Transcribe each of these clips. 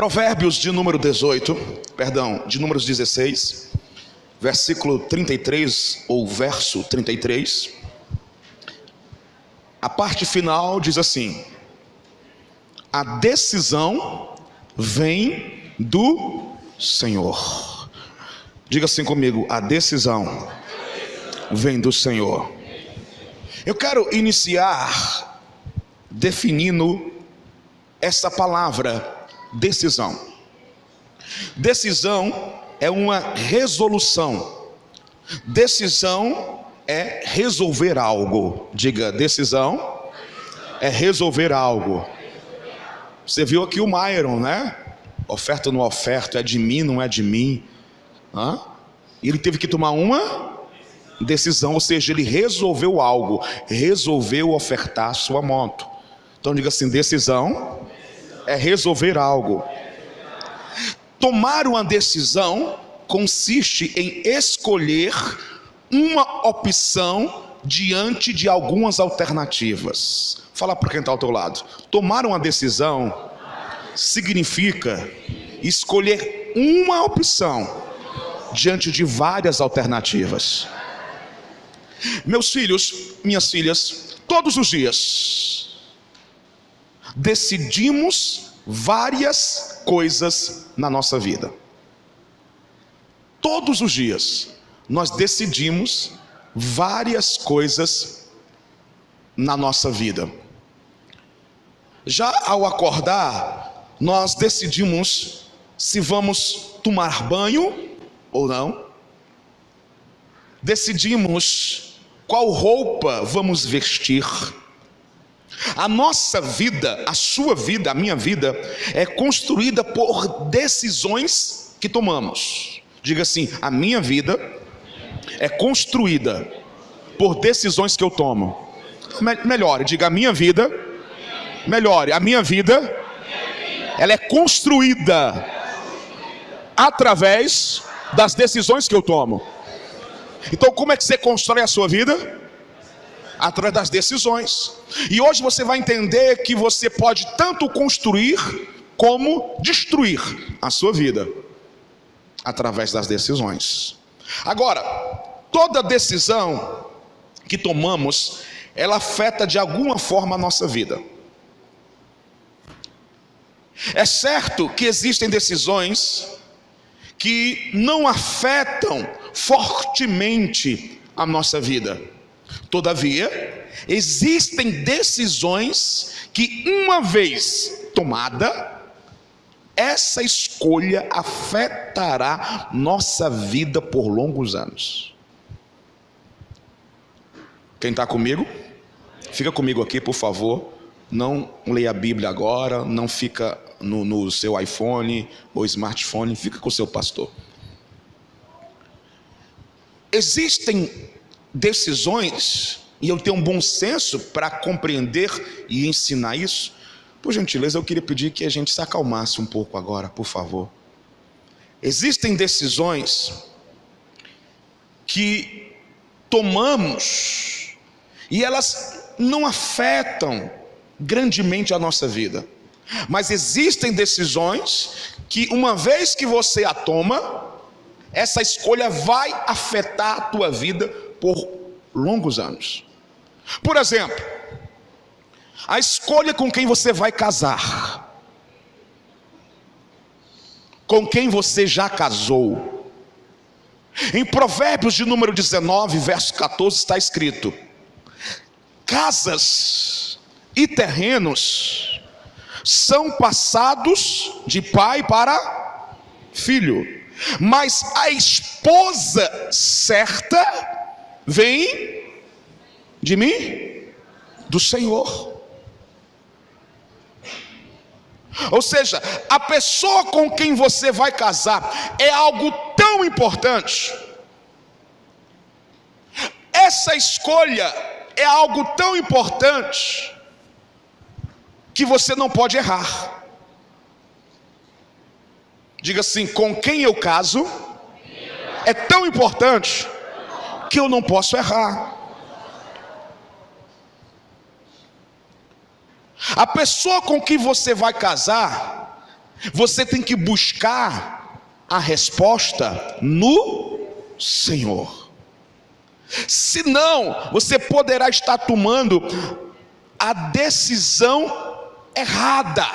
Provérbios de Números 16, versículo 33 ou verso 33. A parte final diz assim: a decisão vem do Senhor. Diga assim comigo: a decisão vem do Senhor. Eu quero iniciar definindo essa palavra decisão. Decisão é uma resolução. Decisão é resolver algo. Diga: decisão é resolver algo. Você viu aqui o Myron, né? Oferta ou não oferta, é de mim, não é de mim. E ele teve que tomar uma decisão, ou seja, ele resolveu algo, resolveu ofertar sua moto. Então diga assim: decisão é resolver algo. Tomar uma decisão consiste em escolher uma opção diante de algumas alternativas. Fala para quem está ao teu lado. Tomar uma decisão significa escolher uma opção diante de várias alternativas. Meus filhos, minhas filhas, todos os dias decidimos várias coisas na nossa vida. Todos os dias nós decidimos várias coisas na nossa vida. Já ao acordar, nós decidimos se vamos tomar banho ou não. Decidimos qual roupa vamos vestir. A nossa vida, a sua vida, a minha vida é construída por decisões que tomamos. Diga assim: a minha vida é construída por decisões que eu tomo. Melhore, diga: a minha vida. Melhore, a minha vida ela é construída através das decisões que eu tomo. Então, como é que você constrói a sua vida? Através das decisões. E hoje você vai entender que você pode tanto construir como destruir a sua vida através das decisões. Agora, toda decisão que tomamos, ela afeta de alguma forma a nossa vida. É certo que existem decisões que não afetam fortemente a nossa vida. Todavia, existem decisões que, uma vez tomada, essa escolha afetará nossa vida por longos anos. Quem está comigo? Fica comigo aqui, por favor. Não leia a Bíblia agora, não fica no seu iPhone ou smartphone, fica com o seu pastor. Existem decisões, e eu tenho um bom senso para compreender e ensinar isso. Por gentileza, eu queria pedir que a gente se acalmasse um pouco agora, por favor. Existem decisões que tomamos e elas não afetam grandemente a nossa vida. Mas existem decisões que, uma vez que você a toma, essa escolha vai afetar a tua vida por longos anos. Por exemplo, a escolha com quem você vai casar, com quem você já casou. Em Provérbios de número 19, verso 14, está escrito: casas e terrenos são passados de pai para filho, mas a esposa certa vem de mim, do Senhor. Ou seja, a pessoa com quem você vai casar é algo tão importante. Essa escolha é algo tão importante que você não pode errar. Diga assim: com quem eu caso é tão importante que eu não posso errar. A pessoa com quem você vai casar Você tem que buscar a resposta no Senhor. Senão, você poderá estar tomando a decisão errada.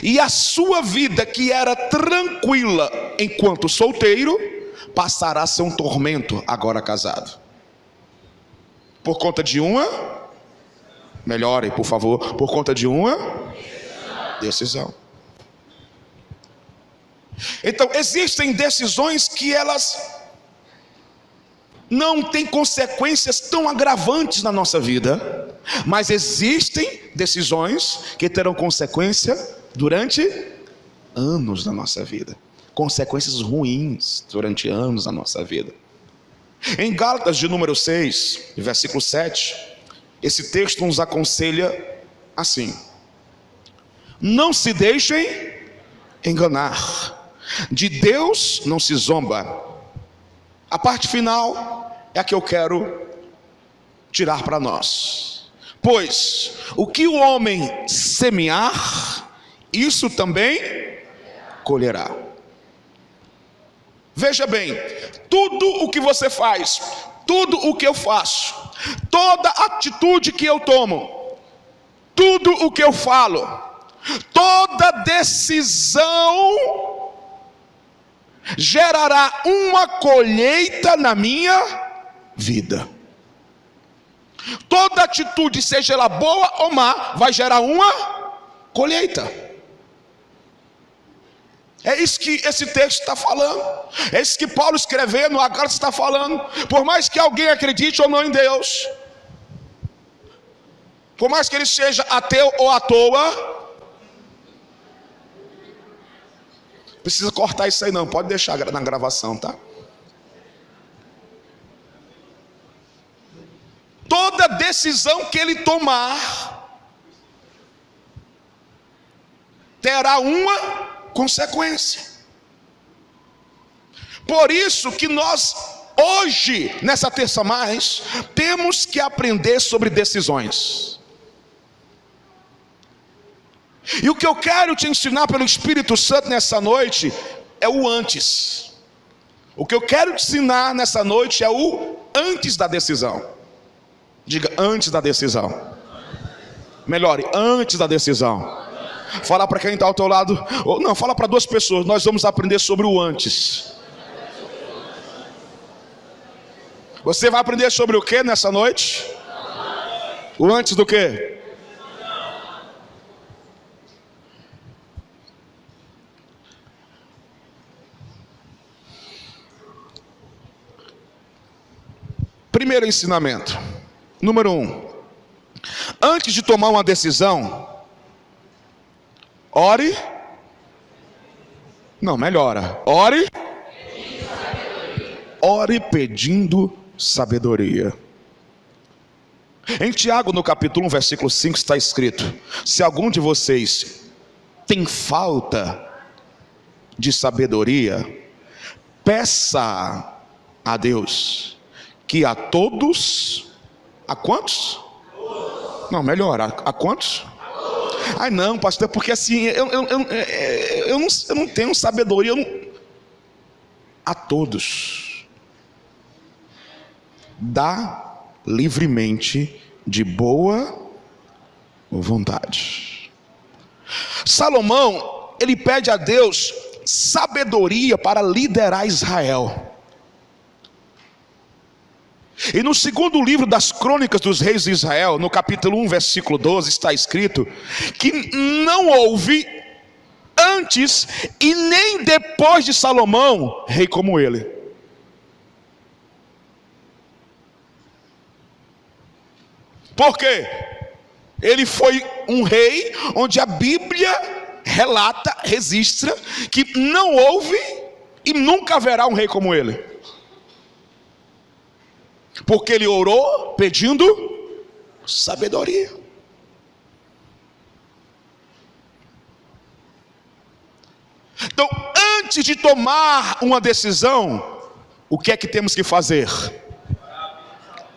E a sua vida, que era tranquila enquanto solteiro, passará a ser um tormento agora casado. Por conta de uma, melhore por favor, por conta de uma decisão. Então, existem decisões que elas não têm consequências tão agravantes na nossa vida, mas existem decisões que terão consequência durante anos na nossa vida, consequências ruins durante anos na nossa vida. Em Gálatas de número 6, versículo 7, esse texto nos aconselha assim: não se deixem enganar, de Deus não se zomba. A parte final é a que eu quero tirar para nós. Pois o que o homem semear, isso também colherá. Veja bem, tudo o que você faz, tudo o que eu faço, toda atitude que eu tomo, tudo o que eu falo, toda decisão gerará uma colheita na minha vida. Toda atitude, seja ela boa ou má, vai gerar uma colheita. É isso que esse texto está falando. É isso que Paulo escrevendo a Gálatas está falando. Por mais que alguém acredite ou não em Deus, por mais que ele seja ateu ou à toa, precisa cortar isso aí não, pode deixar na gravação, tá? Toda decisão que ele tomar terá uma consequência. Por isso que nós hoje, nessa terça mais, temos que aprender sobre decisões. E o que eu quero te ensinar pelo Espírito Santo nessa noite é o antes. O que eu quero te ensinar nessa noite é o antes da decisão. Diga, antes da decisão. Melhore, antes da decisão. Fala para quem está ao teu lado, ou não, fala para duas pessoas. Nós vamos aprender sobre o antes. Você vai aprender sobre o que nessa noite? O antes do que? Primeiro ensinamento, número 1: antes de tomar uma decisão, ore. Não, melhora. Ore pedindo sabedoria. Em Tiago, no capítulo 1, versículo 5, está escrito: se algum de vocês tem falta de sabedoria, peça a Deus, que a todos, a quantos? Não, melhor, a quantos? Ai não, pastor, porque assim, eu não tenho sabedoria, a todos, dá livremente, de boa vontade. Salomão, ele pede a Deus sabedoria para liderar Israel. E no segundo livro das crônicas dos reis de Israel, no capítulo 1, versículo 12, está escrito que não houve antes e nem depois de Salomão rei como ele. Por quê? Ele foi um rei onde a Bíblia relata, registra que não houve e nunca haverá um rei como ele. Porque ele orou pedindo sabedoria. Então, antes de tomar uma decisão, o que é que temos que fazer?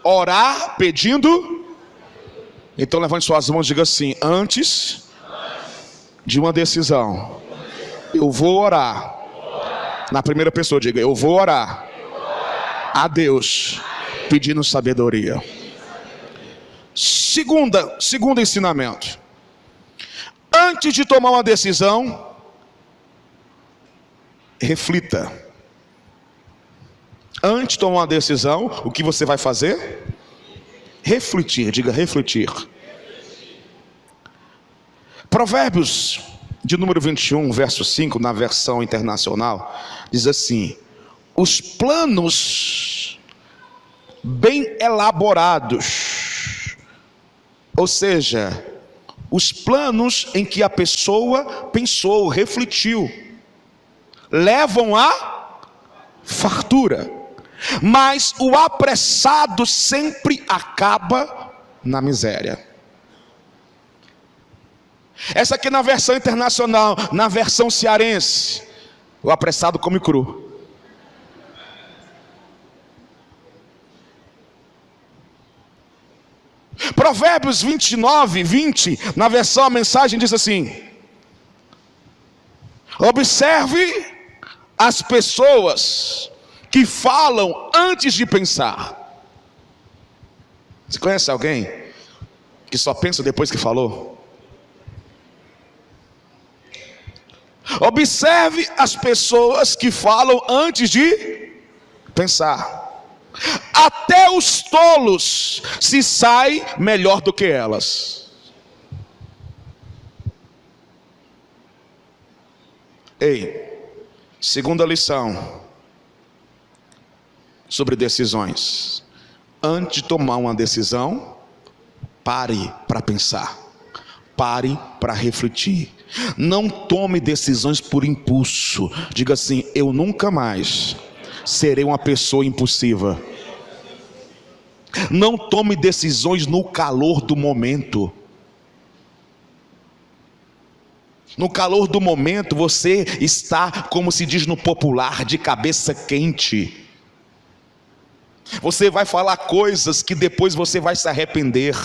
Orar pedindo. Então levante suas mãos e diga assim: antes de uma decisão. Eu vou orar. Na primeira pessoa, diga: eu vou orar a Deus pedindo sabedoria. Segundo ensinamento: antes de tomar uma decisão, reflita. Antes de tomar uma decisão, o que você vai fazer? Refletir, diga refletir. Provérbios de número 21, verso 5, na versão internacional, diz assim: os planos bem elaborados, ou seja, os planos em que a pessoa pensou, refletiu, levam à fartura, mas o apressado sempre acaba na miséria. Essa aqui na versão internacional. Na versão cearense, o apressado come cru. Provérbios 29, 20, na versão a mensagem diz assim: observe as pessoas que falam antes de pensar. Você conhece alguém que só pensa depois que falou? Observe as pessoas que falam antes de pensar. Até os tolos se saem melhor do que elas. Ei, segunda lição sobre decisões: antes de tomar uma decisão, pare para pensar, pare para refletir. Não tome decisões por impulso. Diga assim: eu nunca mais serei uma pessoa impulsiva. Não tome decisões no calor do momento. No calor do momento você está, como se diz no popular, de cabeça quente. Você vai falar coisas que depois você vai se arrepender.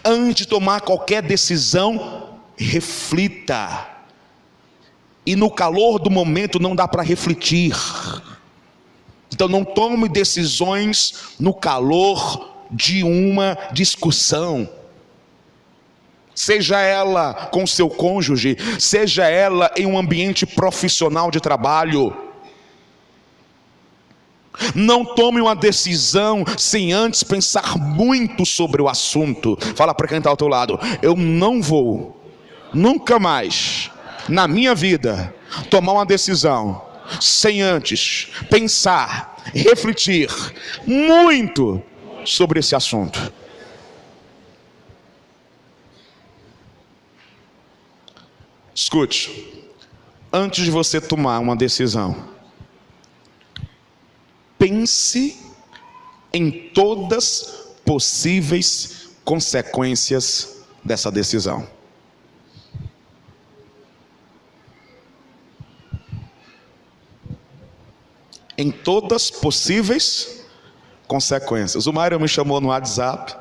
Antes de tomar qualquer decisão, reflita. E no calor do momento não dá para refletir. Então não tome decisões no calor de uma discussão. Seja ela com seu cônjuge, seja ela em um ambiente profissional de trabalho. Não tome uma decisão sem antes pensar muito sobre o assunto. Fala para quem está ao teu lado: eu não vou, nunca mais, na minha vida, tomar uma decisão sem antes pensar, refletir muito sobre esse assunto. Escute, antes de você tomar uma decisão, pense em todas possíveis consequências dessa decisão. Em todas possíveis consequências. O Mário me chamou no WhatsApp.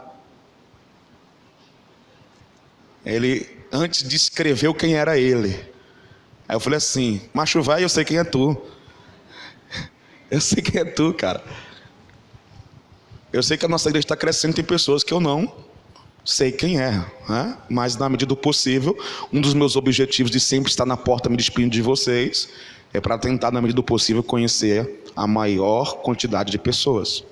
Ele antes descreveu quem era ele. Aí eu falei assim: macho vai, eu sei quem é tu. Eu sei quem é tu, cara. Eu sei que a nossa igreja está crescendo, tem pessoas que eu não sei quem é, né? Mas na medida do possível, um dos meus objetivos de sempre estar na porta me despedindo de vocês é para tentar, na medida do possível, conhecer a maior quantidade de pessoas.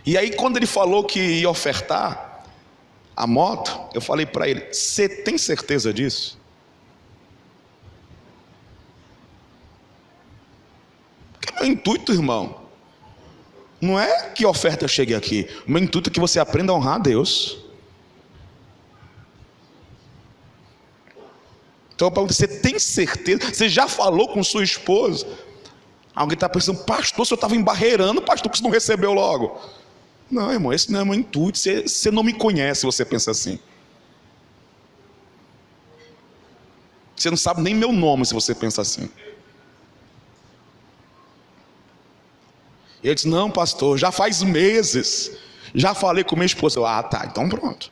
E aí quando ele falou que ia ofertar a moto, eu falei para ele: você tem certeza disso? Porque meu intuito, irmão, não é que a oferta chegue aqui. O meu intuito é que você aprenda a honrar a Deus. Então eu pergunto: você tem certeza? Você já falou com sua esposa? Alguém está pensando: pastor, se eu estava embarreirando, pastor, que você não recebeu logo? Não, irmão, esse não é o meu intuito. Você não me conhece, você pensa assim. Você não sabe nem meu nome se você pensa assim. Ele disse: não, pastor, já faz meses. Já falei com minha esposa. Ah, tá, então pronto.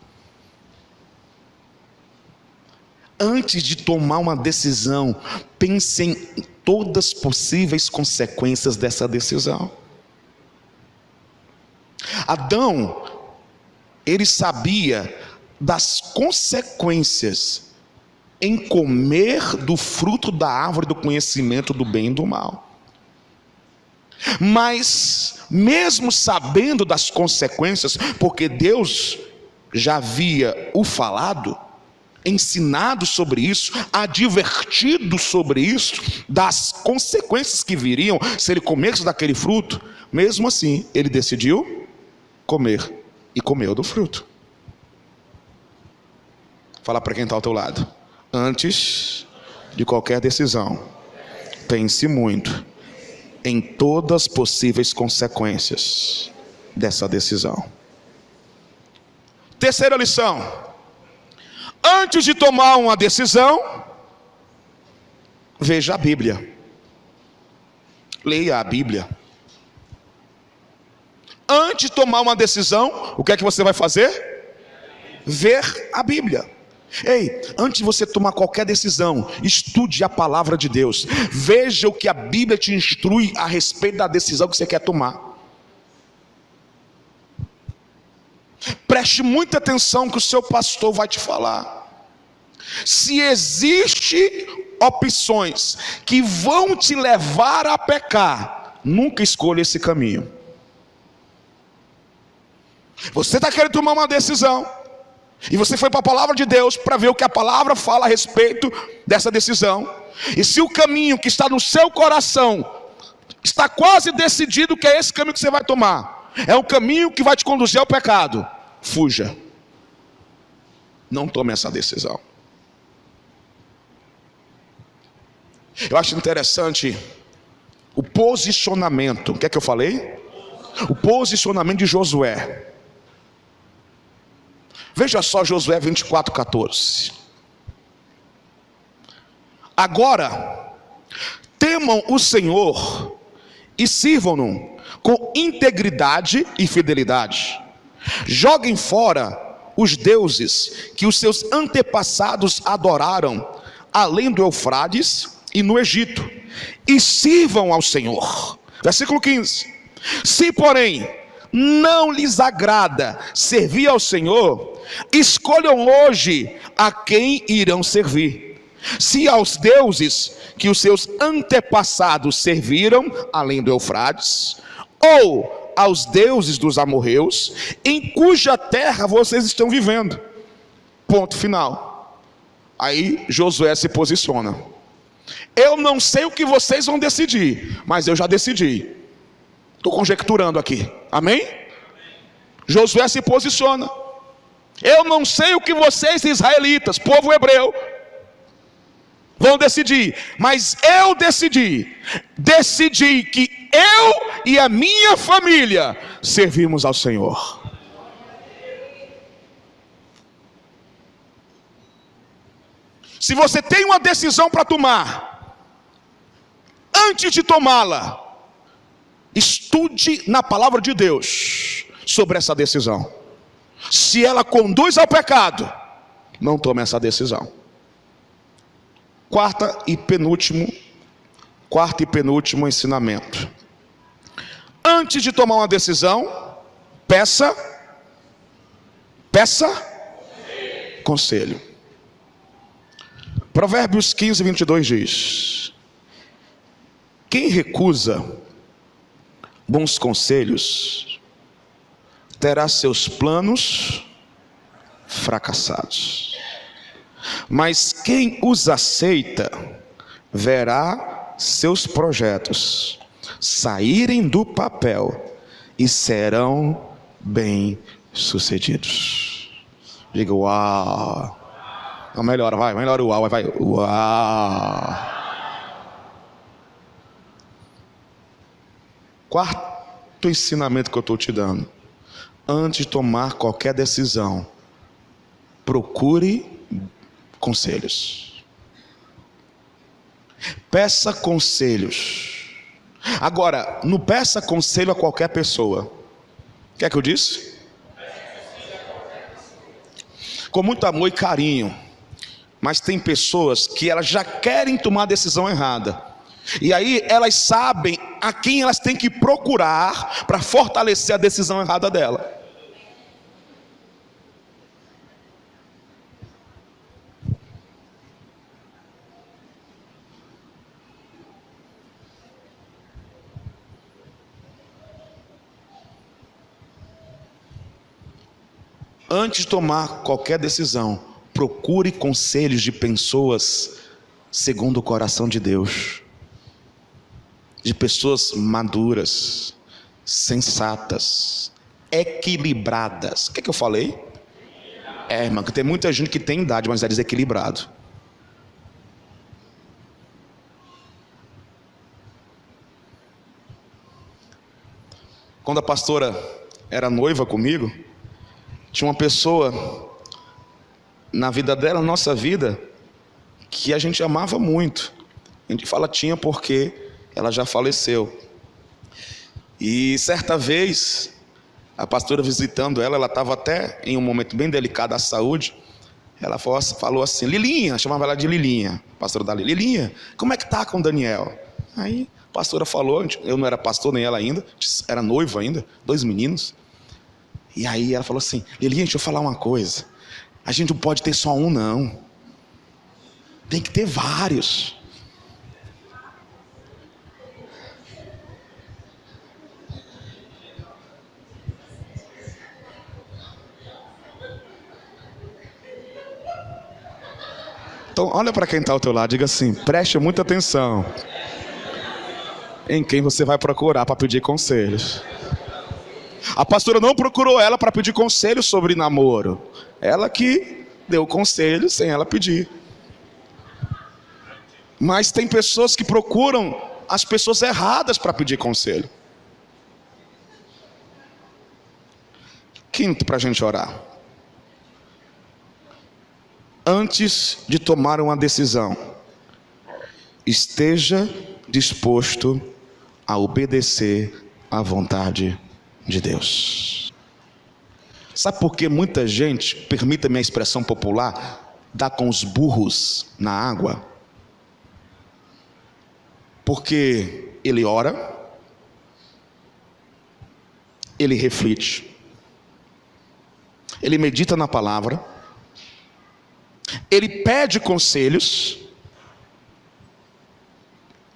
Antes de tomar uma decisão, pense em todas as possíveis consequências dessa decisão. Adão, ele sabia das consequências em comer do fruto da árvore do conhecimento do bem e do mal. Mas, mesmo sabendo das consequências, porque Deus já havia o falado, ensinado sobre isso, advertido sobre isso, das consequências que viriam se ele comesse daquele fruto, mesmo assim, ele decidiu comer e comeu do fruto. Fala para quem está ao teu lado: antes de qualquer decisão, pense muito em todas as possíveis consequências dessa decisão. Terceira lição: antes de tomar uma decisão, veja a Bíblia. Leia a Bíblia. Antes de tomar uma decisão, o que é que você vai fazer? Ver a Bíblia. Ei, antes de você tomar qualquer decisão, estude a palavra de Deus. Veja o que a Bíblia te instrui a respeito da decisão que você quer tomar. Preste muita atenção no que o seu pastor vai te falar. Se existem opções que vão te levar a pecar, nunca escolha esse caminho. Você está querendo tomar uma decisão, e você foi para a palavra de Deus para ver o que a palavra fala a respeito dessa decisão. E se o caminho que está no seu coração está quase decidido que é esse caminho que você vai tomar, é um caminho que vai te conduzir ao pecado, fuja. Não tome essa decisão. Eu acho interessante o posicionamento. O que é que eu falei? O posicionamento de Josué. Veja só Josué 24:14. Agora, temam o Senhor e sirvam-no com integridade e fidelidade. Joguem fora os deuses que os seus antepassados adoraram, além do Eufrates e no Egito, e sirvam ao Senhor. Versículo 15. Se, porém, não lhes agrada servir ao Senhor, escolham hoje a quem irão servir: se aos deuses que os seus antepassados serviram, além do Eufrates, ou aos deuses dos amorreus, em cuja terra vocês estão vivendo. Ponto final. Aí Josué se posiciona. Eu não sei o que vocês vão decidir, mas eu já decidi. Estou conjecturando aqui, amém? Josué se posiciona. Eu não sei o que vocês, israelitas, povo hebreu, vão decidir, mas eu decidi que eu e a minha família servimos ao Senhor. Se você tem uma decisão para tomar, antes de tomá-la, estude na palavra de Deus sobre essa decisão. Se ela conduz ao pecado, não tome essa decisão. Quarto e penúltimo ensinamento: antes de tomar uma decisão, peça conselho. Provérbios 15:22 diz: quem recusa bons conselhos terá seus planos fracassados, mas quem os aceita verá seus projetos saírem do papel e serão bem-sucedidos. Diga uau. Não, melhora, vai, melhora o uau, vai, uau. Quarto ensinamento que eu estou te dando: antes de tomar qualquer decisão, procure conselhos. Peça conselhos. Agora, não peça conselho a qualquer pessoa. O que é que eu disse? com muito amor e carinho. Mas tem pessoas que elas já querem tomar a decisão errada. E aí elas sabem a quem elas têm que procurar para fortalecer a decisão errada dela. Antes de tomar qualquer decisão, procure conselhos de pessoas segundo o coração de Deus, de pessoas maduras, sensatas, equilibradas. O que eu falei? Irmão, que tem muita gente que tem idade, mas é desequilibrado. Quando a pastora era noiva comigo, tinha uma pessoa na vida dela, na nossa vida, que a gente amava muito. A gente fala tinha porque ela já faleceu. E certa vez, a pastora visitando ela estava até em um momento bem delicado da saúde. Ela falou assim, Lilinha, chamava ela de Lilinha, pastora da Lilinha, como é que tá com o Daniel? Aí a pastora falou, eu não era pastor nem ela ainda, era noiva ainda, 2 meninos. E aí ela falou assim, Lilinha, deixa eu falar uma coisa, a gente não pode ter só um não, tem que ter vários. Então olha para quem está ao teu lado, diga assim, preste muita atenção em quem você vai procurar para pedir conselhos. A pastora não procurou ela para pedir conselho sobre namoro. Ela que deu conselho sem ela pedir. Mas tem pessoas que procuram as pessoas erradas para pedir conselho. Quinto, para a gente orar. Antes de tomar uma decisão, esteja disposto a obedecer à vontade de Deus. Sabe por que muita gente, permita-me a expressão popular, dá com os burros na água? Porque ele ora, ele reflete, ele medita na palavra, ele pede conselhos,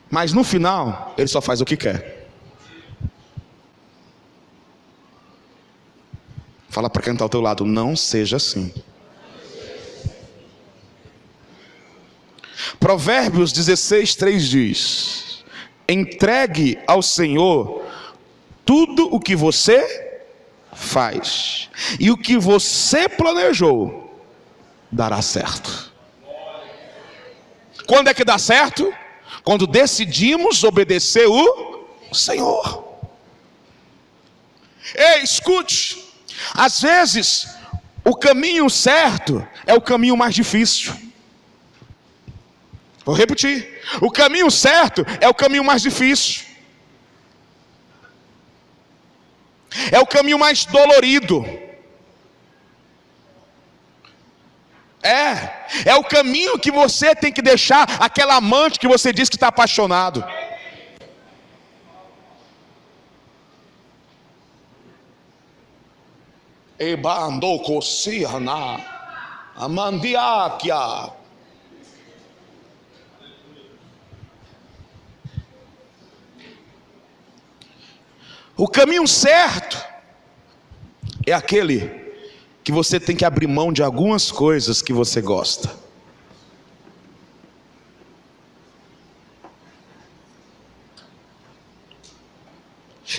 mas no final ele só faz o que quer. Fala para quem está ao teu lado, não seja assim. Provérbios 16:3 diz: entregue ao Senhor tudo o que você faz, e o que você planejou dará certo. Quando é que dá certo? Quando decidimos obedecer o Senhor. Ei, escute. Às vezes, o caminho certo é o caminho mais difícil. Vou repetir. O caminho certo é o caminho mais difícil. É o caminho mais dolorido. É o caminho que você tem que deixar aquela amante que você diz que está apaixonado. Ebando kosiana amandiakia. O caminho certo é aquele que você tem que abrir mão de algumas coisas que você gosta.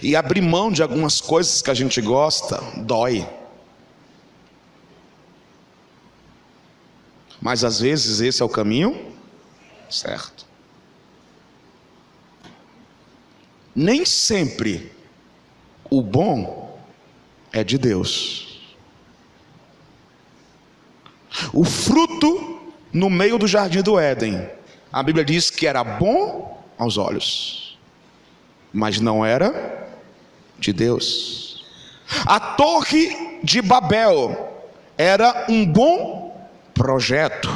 E abrir mão de algumas coisas que a gente gosta dói. Mas às vezes esse é o caminho certo. Nem sempre o bom é de Deus. O fruto no meio do jardim do Éden, a Bíblia diz que era bom aos olhos, mas não era de Deus. A torre de Babel Era um bom projeto,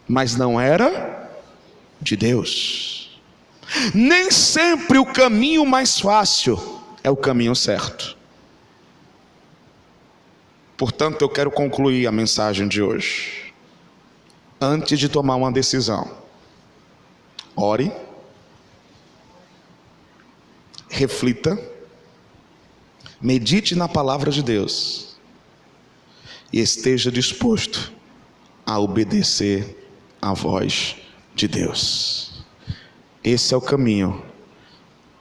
mas não era de Deus. Nem sempre o caminho mais fácil é o caminho certo. Portanto, eu quero concluir a mensagem de hoje. Antes de tomar uma decisão, ore, reflita, medite na palavra de Deus e esteja disposto a obedecer à voz de Deus. Esse é o caminho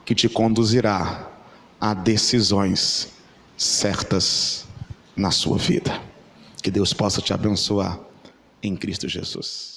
que te conduzirá a decisões certas na sua vida. Que Deus possa te abençoar em Cristo Jesus.